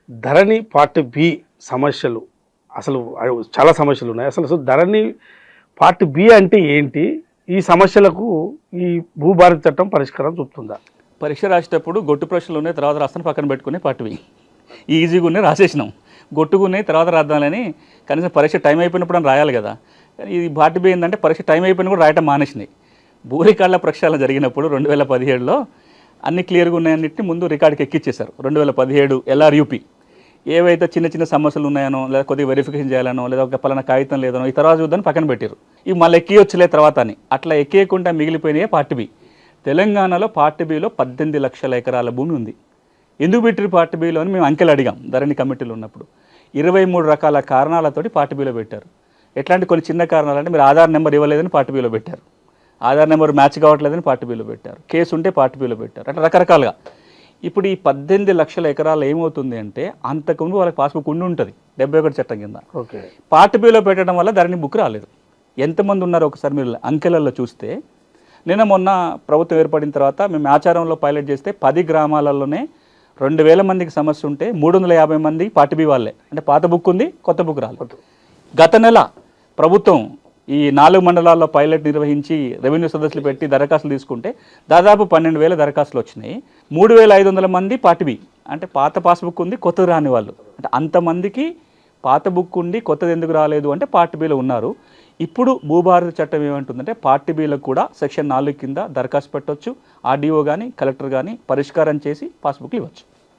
ధరణి part B సమస్యలు అసలు చాలా సమస్యలు ఉన్నాయి. అసలు ధరణి పార్ట్ బి అంటే ఏంటి? ఈ సమస్యలకు ఈ భూభారతి చట్టం పరిష్కారం చూపుతుందా? పరీక్ష రాసేటప్పుడు గొట్టు ప్రశ్నలు ఉన్నాయి, తర్వాత రాస్తాను పక్కన పెట్టుకుని పార్ట్ బి ఈజీగా ఉన్నాయి రాసేసినాం, గొట్టుకున్నాయి తర్వాత రాద్దామని. కనీసం పరీక్ష టైం అయిపోయినప్పుడు అని రాయాలి కదా. కానీ ఇది పార్ట్ బి ఏంటంటే పరీక్ష టైం అయిపోయినా కూడా రాయటం మానేసినాయి. భూరికాళ్ళ ప్రక్షాళన జరిగినప్పుడు 2017లో అన్ని క్లియర్గా ఉన్నాయన్నింటినీ ముందు రికార్డుకి ఎక్కిచ్చేశారు. 2017 LRUP ఏవైతే చిన్న చిన్న సమస్యలు ఉన్నాయనో, లేదా కొద్దిగా వెరిఫికేషన్ చేయాలనో, లేదా ఒక పలానా కాగితం లేదనో ఈ తర్వాత చూద్దాని పక్కన పెట్టారు. ఇవి మళ్ళీ ఎక్కియొచ్చులే తర్వాత అని అట్లా ఎక్కియకుండా మిగిలిపోయినాయే పార్ట్ బి. తెలంగాణలో పార్ట్ బిలో 18 లక్షల ఎకరాల భూమి ఉంది. ఎందుకు పెట్టారు పార్ట్ బిలో అని మేము అంకెలు అడిగాం ధరణి కమిటీలో ఉన్నప్పుడు. 23 రకాల కారణాలతోటి పార్ట్ బిలో పెట్టారు. ఎట్లాంటి కొన్ని చిన్న కారణాలు అంటే మీరు ఆధార్ నెంబర్ ఇవ్వలేదని పార్ట్ బిలో పెట్టారు, ఆధార్ నెంబర్ మ్యాచ్ కావట్లేదని పార్ట్ బిలో పెట్టారు, కేసు ఉంటే పార్ట్ బిలో పెట్టారు, అట్లా రకరకాలుగా. ఇప్పుడు ఈ 18 లక్షల ఎకరాలు ఏమవుతుంది అంటే అంతకుముందు వాళ్ళకి పాస్బుక్ ఉండి ఉంటుంది 71 చట్టం కింద. ఓకే, పార్ట్ బిలో పెట్టడం వల్ల ధరణి బుక్ రాలేదు. ఎంతమంది ఉన్నారో ఒకసారి మీరు అంకెలలో చూస్తే, నిన్న మొన్న ప్రభుత్వం ఏర్పడిన తర్వాత మేము ఆచారంలో పైలట్ చేస్తే 10 గ్రామాలలోనే 2000 మందికి సమస్య ఉంటే 350 మంది పార్ట్ బి వాళ్ళే. అంటే పాత బుక్ ఉంది, కొత్త బుక్ రాలేదు. గత నెల ప్రభుత్వం ఈ 4 మండలాల్లో పైలట్ నిర్వహించి రెవెన్యూ సదస్సులు పెట్టి దరఖాస్తులు తీసుకుంటే దాదాపు 12,000 దరఖాస్తులు వచ్చినాయి. 3,500 మంది పార్ట్ బి, అంటే పాత పాస్బుక్ ఉంది, కొత్తది రాని వాళ్ళు. అంటే అంతమందికి పాత బుక్ ఉండి కొత్తది ఎందుకు రాలేదు అంటే పార్ట్ బిలో ఉన్నారు. ఇప్పుడు భూభారతి చట్టం ఏమంటుందంటే పార్ట్ బిలకు కూడా సెక్షన్ 4 కింద దరఖాస్తు పెట్టవచ్చు. ఆర్డీఓ కానీ కలెక్టర్ కానీ పరిష్కారం చేసి పాస్బుక్లు ఇవ్వచ్చు.